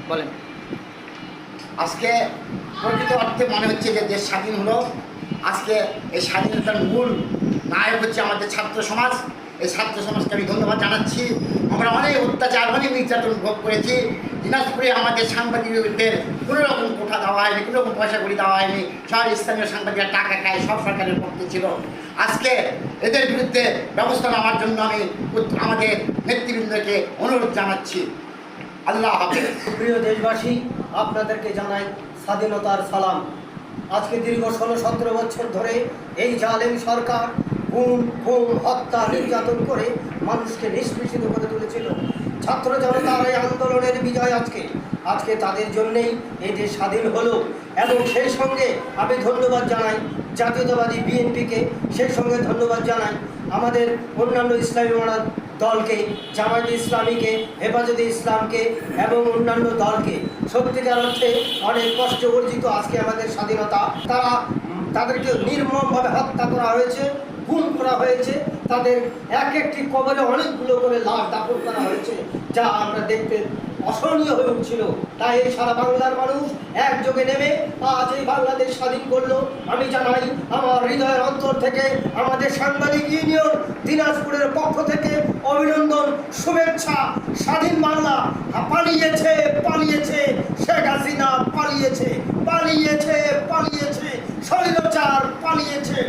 বলেন। আজকে প্রকৃত অর্থে মনে হচ্ছে যে দেশ স্বাধীন হলো। আজকে এই স্বাধীনতার মূল নায়ক হচ্ছে আমাদের ছাত্র সমাজ। এই ছাত্র সমাজকে আমি ধন্যবাদ জানাচ্ছি। আমরা অনেক অত্যাচার, অনেক নির্যাতন ভোগ করেছি। দিনাজপুরে আমাদের সাংবাদিকদের কোনো রকম কোঠা দেওয়া হয়নি, কোনো রকম পয়সা করি দেওয়া হয়নি। সব স্থানীয় সাংবাদিকরা টাকা খায়, সব সরকারের পক্ষে ছিল। আজকে এদের বিরুদ্ধে ব্যবস্থা নেওয়ার জন্য আমি আমাদের নেতৃবৃন্দকে অনুরোধ জানাচ্ছি। আল্লাহ হাফেজ। প্রিয় দেশবাসী, আপনাদেরকে জানাই স্বাধীনতার সালাম। আজকে দীর্ঘ 16-17 বছর ধরে এই জালেম সরকার গুম খুন হত্যা নির্যাতন করে মানুষকে নিষ্পেষিত করে তুলেছিল। ছাত্র জনতার এই আন্দোলনের বিজয় আজকে তাদের জন্যেই এই দেশ স্বাধীন হলো। এবং সেই সঙ্গে আমি ধন্যবাদ জানাই জাতীয়তাবাদী বিএনপিকে, সেই সঙ্গে ধন্যবাদ জানাই আমাদের অন্যান্য ইসলামী দলকে, জামায়াতে ইসলামীকে, হেফাজতে ইসলামকে এবং অন্যান্য দলকে। সত্যিকার অর্থে অনেক কষ্ট অর্জিত আজকে আমাদের স্বাধীনতা। তাদেরকে নির্মমভাবে হত্যা করা হয়েছে, গুম করা হয়েছে, তাদের এক একটি কবরে অনেকগুলো করে লাশ দাফন করা হয়েছে, যা আমরা দেখতে অসহনীয় হয়ে উঠছিল। তাই এই সারা বাংলার মানুষ একযোগে নেমে আজ এই বাংলাদেশ স্বাধীন করলো। আমি জানাই আমার হৃদয়ের অন্তর থেকে আমাদের সাংবাদিক ইউনিয়ন দিনাজপুরের পক্ষ থেকে অভিনন্দন, শুভেচ্ছা। স্বাধীন বাংলা পালিয়েছে পালিয়েছে, শেখ হাসিনা পালিয়েছে পালিয়েছে পালিয়েছে, স্বৈরাচার পালিয়েছে।